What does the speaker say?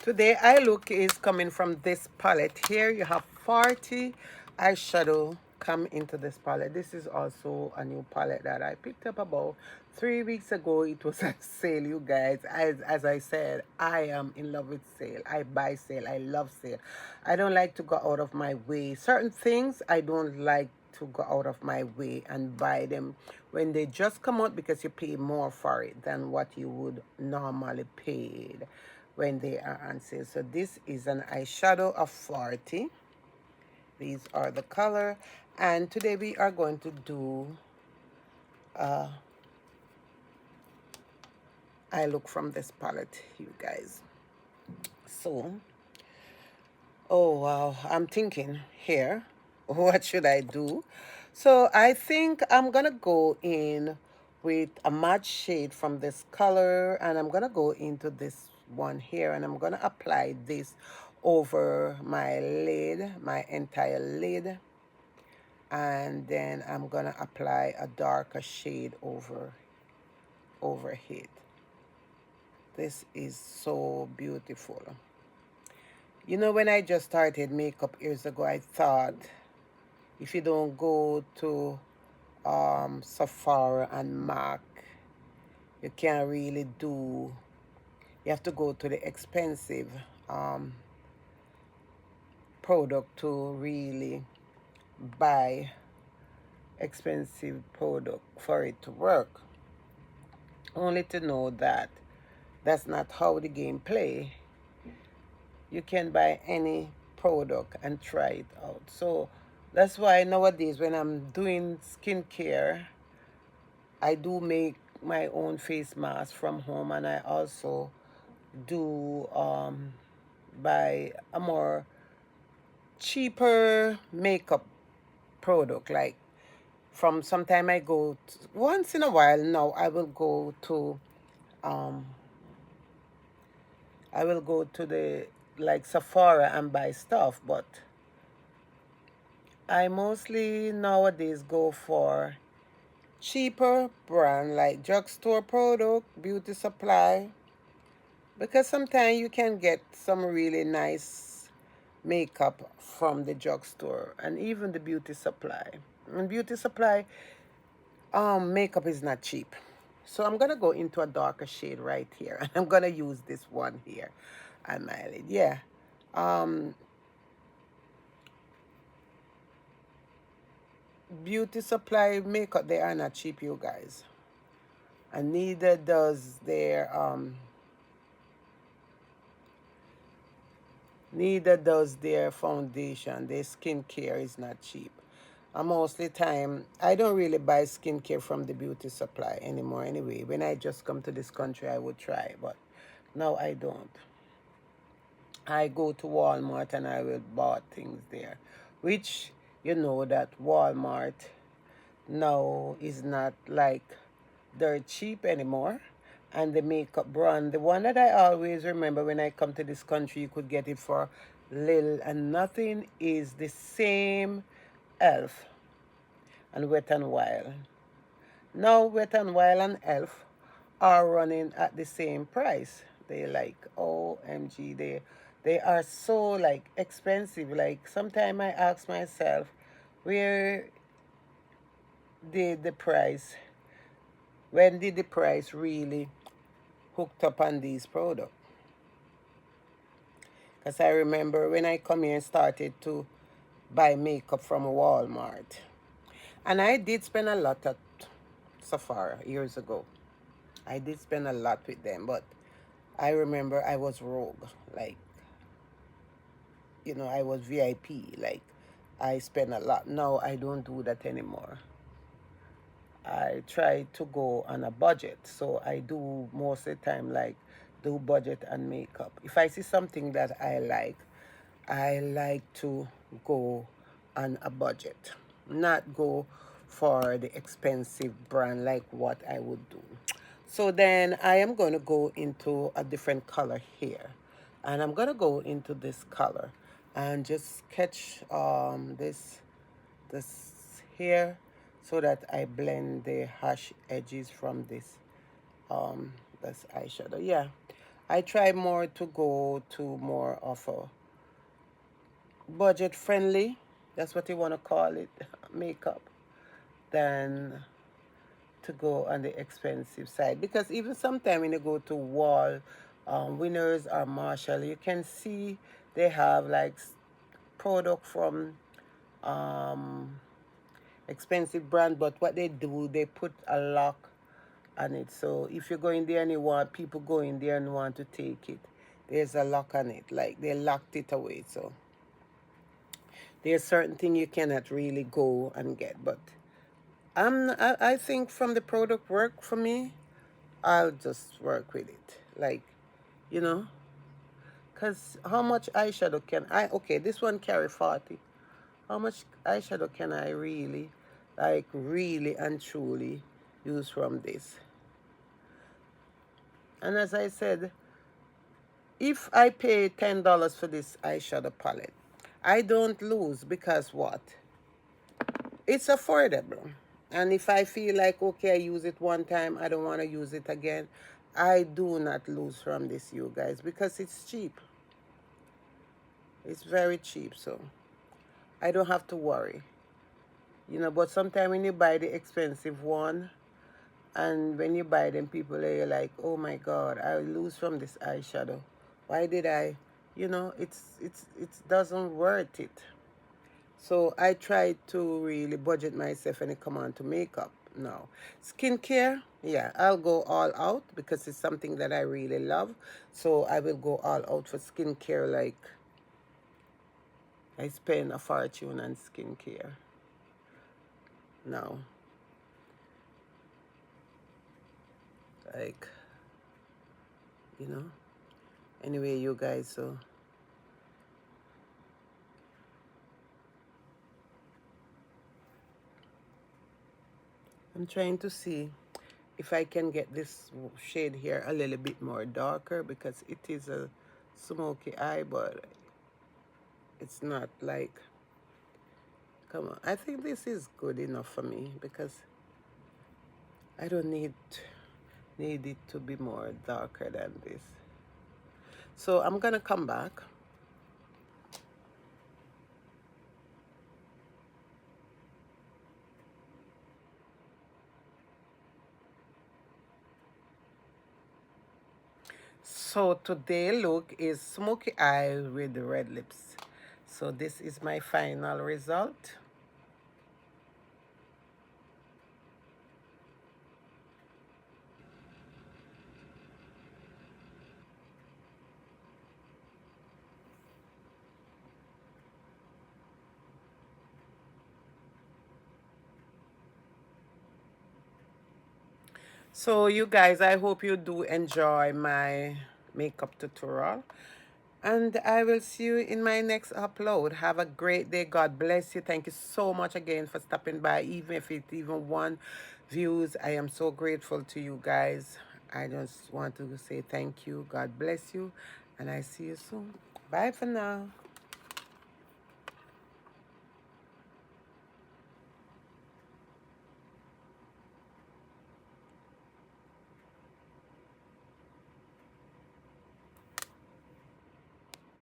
Today eye look is coming from this palette here. You have 40 eyeshadow come into this palette. This is also a new palette that I picked up about 3 weeks ago. It was a sale, you guys. As I said, I am in love with sale. I buy sale. I love sale. I don't like to go out of my way. Certain things I don't like to go out of my way and buy them when they just come out, because you pay more for it than what you would normally pay when they are on sale. So this is an eyeshadow of 40. These are the color. And today we are going to do eye look from this palette, you guys. So, oh wow, I'm thinking here, what should I do? So I think I'm gonna go in with a matte shade from this color, and I'm gonna go into this one here, and I'm gonna apply this over my lid, my entire lid, and then I'm gonna apply a darker shade over it. This is so beautiful. You know, when I just started makeup years ago, I thought if you don't go to Sephora and MAC, you can't really do, you have to go to the expensive um, product to really buy expensive product for it to work. Only to know that that's not how the game play. You can buy any product and try it out. So that's why nowadays when I'm doing skincare, I do make my own face mask from home, and I also do buy a more cheaper makeup product. Like from sometime I go once in a while now, um I will go to the like Sephora and buy stuff, but I mostly nowadays go for cheaper brand like drugstore product, beauty supply, because sometimes you can get some really nice makeup from the drugstore and even the beauty supply. And beauty supply makeup is not cheap. So I'm gonna go into a darker shade right here, and I'm gonna use this one here on my lid. Yeah. Um Beauty supply makeup, they are not cheap, you guys. And neither does their foundation. Their skincare is not cheap. Mostly time, I don't really buy skincare from the beauty supply anymore anyway. When I just come to this country, I would try, but now I don't. I go to Walmart and I will buy things there, which you know that Walmart now is not like they're cheap anymore. And the makeup brand, the one that I always remember when I come to this country, you could get it for little and nothing, is the same Elf and Wet n Wild. Now Wet n Wild and Elf are running at the same price. They like OMG, they are so like expensive. Like sometimes I ask myself, where did the price when did the price really hooked up on these products? Because I remember when I come here and started to buy makeup from Walmart. And I did spend a lot at Sephora years ago. I did spend a lot with them, but I remember I was rogue. Like, I was VIP. Like, I spent a lot. Now I don't do that anymore. I try to go on a budget. So I do most of the time like do budget and makeup. If I see something that I like to go on a budget, not go for the expensive brand like what I would do. So then I am going to go into a different color here. And I'm going to go into this color and just sketch this here so that I blend the harsh edges from this eyeshadow. Yeah, I try more to go to more of a budget friendly, that's what you want to call it, makeup, than to go on the expensive side. Because even sometimes when you go to Wall, Winners or Marshall, you can see they have like product from um, expensive brand, but what they do, they put a lock on it. So if you go in there and you want people go in there and want to take it, there's a lock on it. Like they locked it away. So there's certain thing you cannot really go and get. But I think from the product work for me, I'll just work with it. Like, you know, because how much eyeshadow can I, okay, this one carry 40. How much eyeshadow can I really, like really and truly use from this? And as I said, if I pay $10 for this eyeshadow palette, I don't lose because what? It's affordable. And if I feel like, okay, I use it one time, I don't want to use it again, I do not lose from this, you guys, because it's cheap. It's very cheap, so I don't have to worry. But sometimes when you buy the expensive one, and when you buy them, people are like, oh my God, I lose from this eyeshadow. Why did I? It doesn't worth it. So I try to really budget myself when it come on to makeup now. Skincare, yeah, I'll go all out because it's something that I really love. So I will go all out for skincare. Like I spend a fortune on skincare now. Like, you know. Anyway, you guys, so I'm trying to see if I can get this shade here a little bit more darker because it is a smoky eye, but it's not like, come on. I think this is good enough for me because I don't need it to be more darker than this. So I'm gonna come back. So today look is smoky eye with the red lips. So this is my final result. So you guys, I hope you do enjoy my makeup tutorial. And I will see you in my next upload. Have a great day. God bless you. Thank you so much again for stopping by. Even if it's even one views, I am so grateful to you guys. I just want to say thank you. God bless you. And I see you soon. Bye for now.